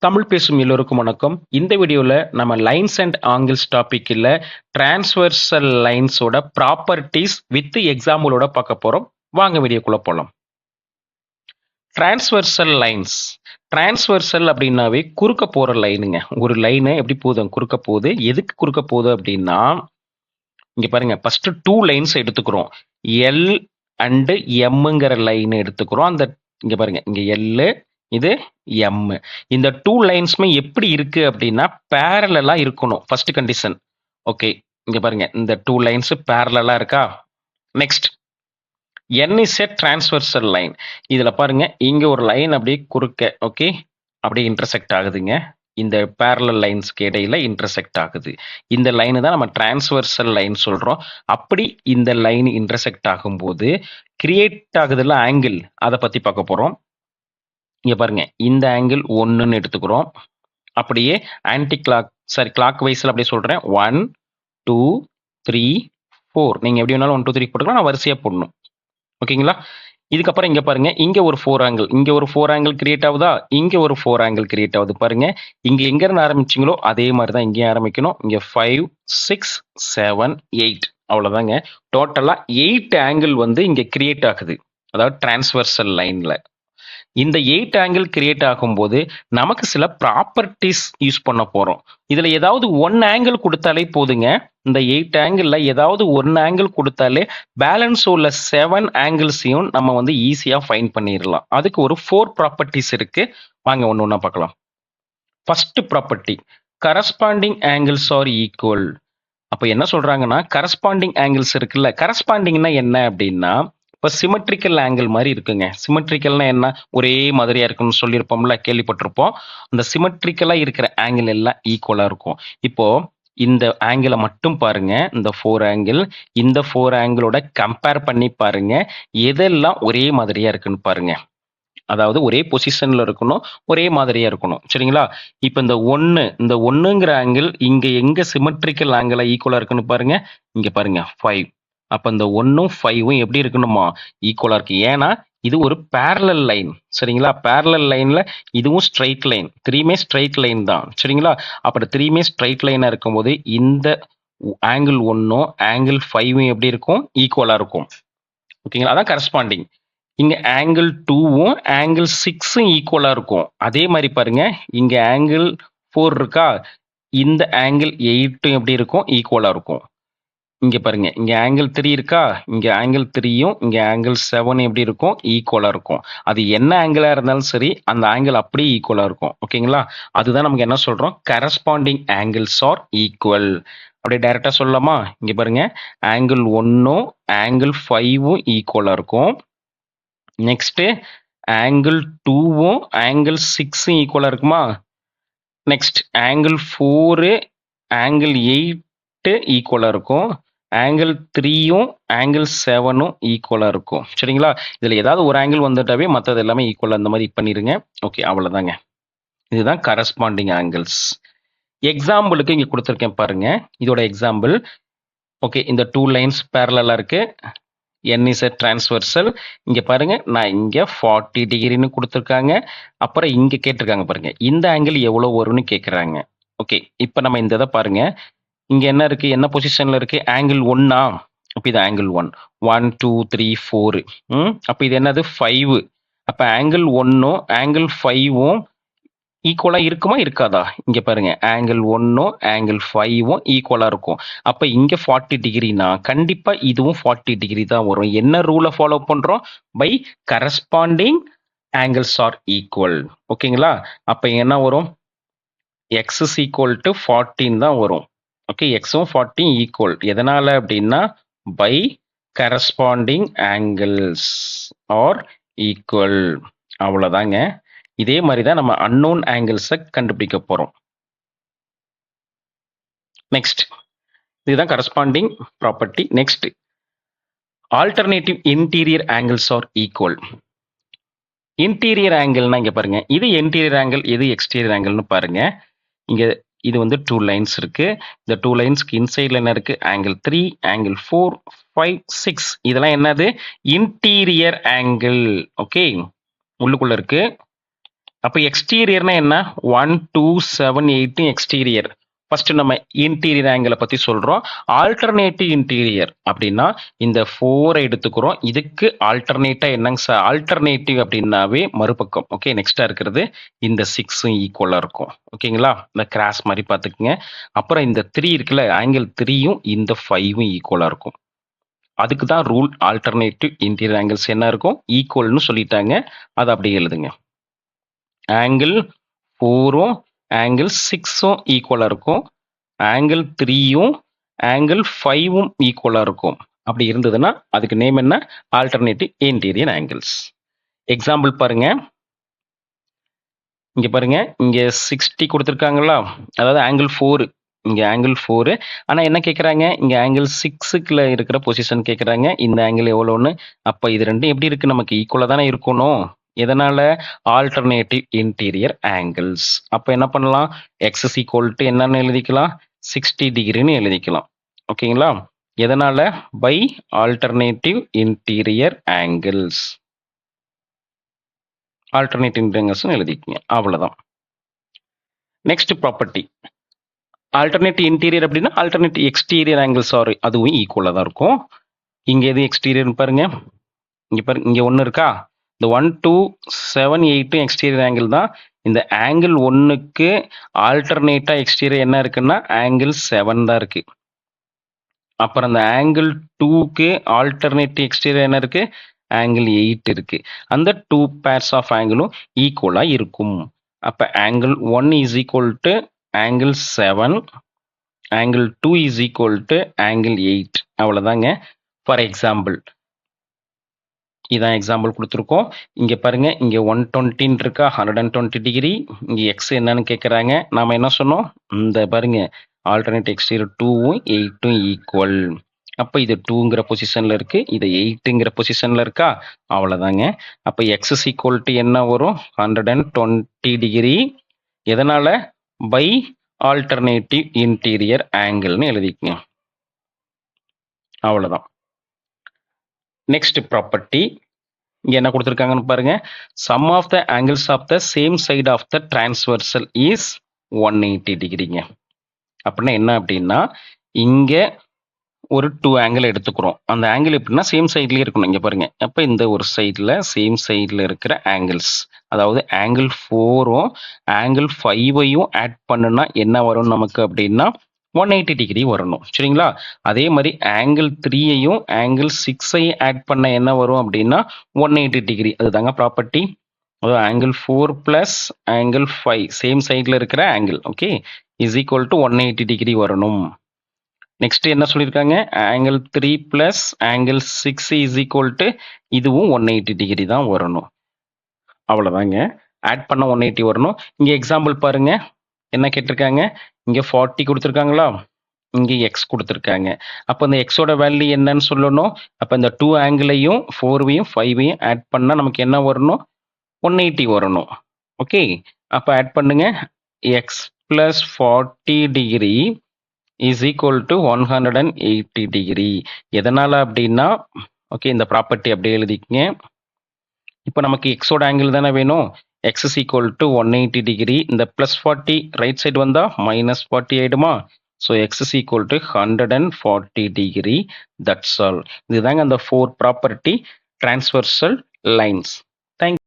தமிழ் பேசும் எல்லோருக்கும் வணக்கம். இந்த வீடியோல நம்ம லைன்ஸ் அண்ட் ஆங்கிள்ஸ் டாபிக்ல டிரான்ஸ்வர்சல் லைன்ஸோட ப்ராப்பர்ட்டிஸ் வித் எக்ஸாம்பிளோட பார்க்க போறோம். வாங்க வீடியோக்குள்ள போலாம். Transversal lines. டிரான்ஸ்வர்சல் அப்படின்னாவே குறுக்க போற லைனுங்க. ஒரு லைனு எப்படி போகுது, குறுக்க போகுது. எதுக்கு குறுக்க போகுது அப்படின்னா, இங்க பாருங்க, ஃபர்ஸ்ட் 2 லைன்ஸ் எடுத்துக்கிறோம். எல் அண்ட் எம்ங்கிற லைன் எடுத்துக்கிறோம். அந்த இங்க பாருங்க, இங்க எல், இது எம். இந்த 2 லைன்ஸ்மே எப்படி இருக்கு அப்படின்னா பேரலலா இருக்கணும். First condition. ஓகே, இங்க பாருங்க, இந்த 2 லைன்ஸ் பேரலலா இருக்கா. Next, n is a transversal line. இதுல பாருங்க, இங்க ஒரு லைன் அப்படியே குறுக்க, ஓகே, அப்படியே இன்டர்செக்ட் ஆகுதுங்க. இந்த பேரலல் லைன்ஸ்க்கு இடையில இன்டர்செக்ட் ஆகுது. இந்த லைன் தான் நம்ம டிரான்ஸ்வர்சல் லைன் சொல்றோம். அப்படி இந்த லைன் இன்டர்செக்ட் ஆகும்போது கிரியேட் ஆகுதுல ஆங்கிள், அதை பத்தி பார்க்க போறோம். இங்க பாருங்க, இந்த ஆங்கிள் 1ன்னு எடுத்துக்கிறோம். அப்படியே ஆன்டி கிளாக் வைஸ்ல அப்படியே சொல்றேன். 1 2 3 4. நீங்க எப்படி வேணாலும் 1 2 3 போட்டுக்கலாம். நான் வரிசையா போடணும். ஓகேங்களா. இதுக்கப்புறம் இங்க பாருங்க, இங்க ஒரு 4 ஆங்கிள், இங்க ஒரு 4 ஆங்கிள் கிரியேட் ஆகுதா, இங்க ஒரு 4 ஆங்கிள் கிரியேட் ஆகுது. பாருங்க, இங்க எங்க இருந்து ஆரம்பிச்சீங்களோ அதே மாதிரி தான் இங்கேயும் ஆரம்பிக்கணும். இங்க 5 6 7 8, அவ்வளவுதாங்க. டோட்டலா 8 ஆங்கிள் வந்து இங்க கிரியேட் ஆகுது, அதாவது டிரான்ஸ்வர்சல் லைன்ல. இந்த 8 ஆங்கிள் கிரியேட் ஆகும்போது நமக்கு சில ப்ராப்பர்ட்டிஸ் யூஸ் பண்ண போறோம். இதுல ஏதாவது 1 ஆங்கிள் கொடுத்தாலே போதுங்க. இந்த 8 ஆங்கிள் ஏதாவது 1 ஆங்கிள் கொடுத்தாலே பேலன்ஸ் உள்ள 7 ஆங்கிள்ஸையும் நம்ம வந்து ஈஸியா ஃபைண்ட் பண்ணிடலாம். அதுக்கு ஒரு 4 ப்ராப்பர்ட்டிஸ் இருக்கு. வாங்க ஒன்று ஒன்றா பார்க்கலாம். First property, corresponding angles are equal. அப்போ என்ன சொல்றாங்கன்னா, கரஸ்பாண்டிங் ஆங்கிள்ஸ் இருக்குல்ல, கரஸ்பாண்டிங்னா என்ன அப்படின்னா, இப்போ சிமெட்ரிக்கல் ஆங்கிள் மாதிரி இருக்குங்க. சிமெட்ரிக்கல்னா என்ன, ஒரே மாதிரியா இருக்குன்னு சொல்லியிருப்போம்ல, கேள்விப்பட்டிருப்போம். அந்த சிமெட்ரிக்கலா இருக்கிற ஆங்கிள் எல்லாம் ஈக்குவலா இருக்கும். இப்போ இந்த ஆங்கிளை மட்டும் பாருங்க, இந்த 4 ஆங்கிள், இந்த 4 ஆங்கிளோட கம்பேர் பண்ணி பாருங்க, எதெல்லாம் ஒரே மாதிரியா இருக்குன்னு பாருங்க. அதாவது ஒரே பொசிஷன்ல இருக்கணும், ஒரே மாதிரியா இருக்கணும். சரிங்களா. இப்போ இந்த 1ங்கிற ஆங்கிள் இங்க எங்க சிமெட்ரிக்கல் ஆங்கிளா ஈக்குவலா இருக்குன்னு பாருங்க. இங்க பாருங்க 5. அப்ப இந்த 1ம் 5ம் எப்படி இருக்கணுமா, ஈக்குவலா இருக்கு. ஏன்னா இது ஒரு பேரலல் லைன். சரிங்களா. பேரலல் லைன்ல இதுவும் ஸ்ட்ரைட் லைன், 3மே ஸ்ட்ரைட் லைன் தான். சரிங்களா. அப்ப 3மே ஸ்ட்ரைட் லைனா இருக்கும்போது இந்த ஆங்கிள் 1ம் ஆங்கிள் 5ம் எப்படி இருக்கும், ஈக்குவலா இருக்கும். ஓகேங்களா. அதான் கரஸ்பாண்டிங். இங்க ஆங்கிள் 2வும் ஆங்கிள் 6ம் ஈக்குவலா இருக்கும். அதே மாதிரி பாருங்க, இங்க ஆங்கிள் 4 இருக்கா, இந்த ஆங்கிள் 8ம் எப்படி இருக்கும், ஈக்குவலா இருக்கும். இங்க பாருங்க, இங்க ஆங்கிள் 3 இருக்கா, இங்க ஆங்கிள் 3யும் இங்க ஆங்கிள் 7 எப்படி இருக்கும், ஈக்குவலா இருக்கும். அது என்ன ஆங்கிளா இருந்தாலும் சரி, அந்த ஆங்கிள் அப்படியே ஈக்குவலா இருக்கும். ஓகேங்களா. அதுதான் நமக்கு என்ன சொல்றோம், கரஸ்பாண்டிங் ஆங்கிள்ஸ் ஆர் ஈக்குவல். அப்படியே டைரக்டா சொல்லலாமா. இங்க பாருங்க, ஆங்கிள் 1ம் ஆங்கிள் 5ம் ஈக்குவலா இருக்கும். நெக்ஸ்ட் ஆங்கிள் 2வும் ஆங்கிள் 6ம் ஈக்குவலா இருக்குமா. நெக்ஸ்ட் ஆங்கிள் 4 ஆங்கிள் 8 ஈக்குவலா இருக்கும். ஆங்கிள் 3யும் ஆங்கிள் 7ம் ஈக்குவலா இருக்கும். சரிங்களா. இதுல ஏதாவது ஒரு ஆங்கிள் வந்துட்டாவே மற்றது எல்லாமே ஈக்குவலா அந்த மாதிரி பண்ணிருங்க. ஓகே, அவ்வளவுதாங்க. இதுதான் கரஸ்பாண்டிங் ஆங்கிள்ஸ். எக்ஸாம்பிளுக்கு இங்க கொடுத்துருக்கேன் பாருங்க, இதோட எக்ஸாம்பிள். ஓகே, இந்த 2 லைன்ஸ் பேரலலா இருக்கு. n is a transversal. இங்க பாருங்க, நான் இங்க 40 டிகிரின்னு கொடுத்துருக்காங்க. அப்புறம் இங்க கேட்டிருக்காங்க பாருங்க, இந்த ஆங்கிள் எவ்வளவு வரும்னு கேட்குறாங்க. ஓகே, இப்போ நம்ம இந்த இதை பாருங்க, இங்க என்ன இருக்கு, என்ன பொசிஷன்ல இருக்கு, ஆங்கிள் 1ஆ. அப்போ இது ஆங்கிள் 1, 1 2 3 4. அப்போ இது என்னது 5. அப்போ ஆங்கிள் 1ம் ஆங்கிள் 5ம் ஈக்குவலா இருக்குமா இருக்காதா. இங்க பாருங்க, ஆங்கிள் 1ம் ஆங்கிள் 5ம் ஈக்குவலா இருக்கும். அப்ப இங்க 40 டிகிரினா கண்டிப்பா இதுவும் 40 டிகிரி தான் வரும். என்ன ரூலை ஃபாலோ பண்றோம், by corresponding angles are equal. ஓகேங்களா. அப்ப என்ன வரும், எக்ஸ் இஸ் ஈக்குவல் டு 14 தான் வரும். ஓகே, எக்ஸும் 14 ஈக்குவல். எதனால அப்படின்னா by corresponding angles are equal. அவ்வளவுதாங்க. இதே மாதிரி தான் நம்ம அன்னோன் ஆங்கிள்ஸை கண்டுபிடிக்க போறோம். நெக்ஸ்ட், இதுதான் corresponding property. Next, alternative interior angles are equal. Interior ஆங்கிள்னா இங்க பாருங்க, இது இன்டீரியர் ஆங்கிள், இது எக்ஸ்டீரியர் ஆங்கிள்னு பாருங்க. இங்க இது வந்து 2 லைன்ஸ் இருக்கு. இந்த 2 லைன்ஸ்க்கு இன்சைட்ல என்ன இருக்கு, ஆங்கிள் 3 ஆங்கிள் 4 5 6. இதெல்லாம் என்னது, இன்டீரியர் ஆங்கிள். ஓகே, உள்ளுக்குள்ள இருக்கு. அப்போ எக்ஸ்டீரியர்னா என்ன? 1, 2, 7, 8 எக்ஸ்டீரியர். ஃபர்ஸ்ட் நம்ம இன்டீரியர் ஆங்கிளை பற்றி சொல்கிறோம். ஆல்டர்னேட்டிவ் இன்டீரியர் அப்படின்னா இந்த 4 எடுத்துக்கிறோம். இதுக்கு ஆல்டர்னேட்டாக என்னங்க சார்? ஆல்டர்னேட்டிவ் அப்படின்னாவே மறுபக்கம். ஓகே, நெக்ஸ்ட்டாக இருக்கிறது இந்த 6ம் ஈக்குவலாக இருக்கும். ஓகேங்களா? இந்த கிராஸ் மாதிரி பார்த்துக்குங்க. அப்புறம் இந்த 3 இருக்குல்ல, ஆங்கிள் 3யும் இந்த 5ம் ஈக்குவலாக இருக்கும். அதுக்கு தான் ரூல். ஆல்டர்னேட்டிவ் இன்டீரியர் ஆங்கிள்ஸ் என்ன இருக்கும்? ஈக்குவல்னு சொல்லிட்டாங்க. அதை அப்படியே எழுதுங்க. ஆங்கிள் 4ம் ஆங்கிள் 6ம் ஈக்குவலாக இருக்கும். ஆங்கிள் 3யும் ஆங்கிள் 5ம் ஈக்குவலாக இருக்கும். அப்படி இருந்ததுன்னா அதுக்கு நேம் என்ன? Alternative interior angles. எக்ஸாம்பிள் பாருங்க. இங்க பாருங்க, இங்க 60 கொடுத்துருக்காங்களா? அதாவது ஆங்கிள் 4. இங்க ஆங்கிள் 4. ஆனா என்ன கேட்குறாங்க? இங்க ஆங்கிள் 6க்குள்ள இருக்கிற பொசிஷன் கேட்குறாங்க. இந்த ஆங்கிள் எவ்வளோன்னு. அப்ப இது ரெண்டும் எப்படி இருக்கு? நமக்கு ஈக்குவலா தானே இருக்கணும். எதனால? Alternative interior angles. அப்ப என்ன பண்ணலாம்? எக்ஸ் இஸ் ஈக்குவல் டு என்னன்னு எழுதிக்கலாம்? 60 டிகிரின்னு எழுதிக்கலாம். ஓகேங்களா? எதனால? By alternative interior angles. Alternative ஆங்கிள்ஸ்னு எழுதிக்கங்க. அவ்வளவுதான். Next property. ஆல்டர்னேட்டிவ் இன்டீரியர் அப்படின்னா ஆல்டர்னேட்டிவ் எக்ஸ்டீரியர் ஆங்கிள்ஸ் ஆர் அதுவும் ஈக்குவலாக தான் இருக்கும். இங்க எது எக்ஸ்டீரியர்னு பாருங்க. இங்க பாருங்க, இங்க 1 இருக்கா? இந்த 1, 2, 7, 8 எக்ஸ்டீரியர் ஆங்கிள் தான். இந்த ஆங்கிள் 1க்கு ஆல்டர்னேட்டா எக்ஸ்டீரியர் என்ன இருக்குன்னா ஆங்கிள் 7 தான் இருக்கு. அப்புறம் அந்த ஆங்கிள் 2க்கு ஆல்டர்னேட்டிவ் எக்ஸ்டீரியர் என்ன இருக்கு? ஆங்கிள் 8 இருக்கு. அந்த 2 பேர்ஸ் ஆஃப் ஆங்கிளும் ஈக்குவலா இருக்கும். அப்ப angle 1 is equal to angle 7, angle 2 is equal to angle 8. அவ்வளவுதாங்க. ஃபார் எக்ஸாம்பிள், இதான் எக்ஸாம்பிள் கொடுத்துருக்கோம். இங்க பாருங்க, இங்க 120 இருக்கா? 120 டிகிரி. இங்க எக்ஸ் என்னன்னு கேட்குறாங்க. நாம என்ன சொன்னோம்? இந்த பாருங்க, ஆல்டர்னேட் எக்ஸ்டீரியர் 2ம் 8ம் ஈக்குவல். அப்ப இது 2ங்கிற பொசிஷன்ல இருக்கு, இது 8ங்கிற பொசிஷன்ல இருக்கா? அவ்வளவுதாங்க. அப்ப எக்ஸ் இஸ் ஈக்குவல் டு என்ன வரும்? 120 டிகிரி. எதனால? பை ஆல்டர்னேட்டிவ் இன்டீரியர் ஆங்கிள்னு எழுதிக்கங்க. அவ்வளவுதான். Next property. இங்க என்ன கொடுத்துருக்காங்கன்னு பாருங்க. Sum of the angles of the same side of the transversal is 180 டிகிரிங்க. அப்படின்னா என்ன அப்படின்னா, இங்க ஒரு 2 ஆங்கிள் எடுத்துக்கிறோம். அந்த ஆங்கிள் எப்படின்னா சேம் சைட்லயே இருக்கணும். இங்க பாருங்க. அப்ப இந்த ஒரு சைட்ல சேம் சைட்ல இருக்கிற ஆங்கிள்ஸ், அதாவது ஆங்கிள் 4ம் ஆங்கிள் 5ஐயும் ஆட் பண்ணுனா என்ன வரும் நமக்கு அப்படின்னா 180 டிகிரி வரணும். சரிங்களா? அதே மாதிரி ஆங்கிள் 3ஐயும் ஆங்கிள் 6ஐயும் ஆட் பண்ண என்ன வரும் அப்படின்னா 180 டிகிரி. அதுதாங்க ப்ராப்பர்ட்டி. அதாவது ஆங்கிள் 4 பிளஸ் ஆங்கிள் 5 சேம் சைட்ல இருக்கிற angle, okay, is equal to 180 degree வரணும். நெக்ஸ்ட் என்ன சொல்லியிருக்காங்க? Angle 3 plus angle 6 is equal to இதுவும் 180 டிகிரி தான் வரணும். அவ்வளோதாங்க. ஆட் பண்ண 180 வரணும். இங்க எக்ஸாம்பிள் பாருங்க. என்ன கேட்டிருக்காங்க? இங்க 40 கொடுத்துருக்காங்களா? இங்க எக்ஸ் கொடுத்துருக்காங்க. அப்போ இந்த எக்ஸோட வேல்யூ என்னன்னு சொல்லணும். அப்போ இந்த 2 ஆங்கிளையும் 4ஐயும் 5ஐயும் ஆட் பண்ணா நமக்கு என்ன வரணும்? 180 வரணும். ஓகே, அப்போ ஆட் பண்ணுங்க. X plus 40 degree is equal to 180 degree. எதனால அப்படின்னா, ஓகே, இந்த ப்ராப்பர்ட்டி அப்படியே எழுதிக்கங்க. இப்போ நமக்கு எக்ஸோட ஆங்கிள் தானே வேணும். X is equal to 180 degree. இந்த பிளஸ் 40 ரைட் சைடு வந்தா மைனஸ் 40 ஆயிடுமா? So X is equal to 140 degree. That's all. இதுதாங்க அந்த 4 ப்ராப்பர்ட்டி டிரான்ஸ்வர்சல் லைன்ஸ். தேங்க்யூ.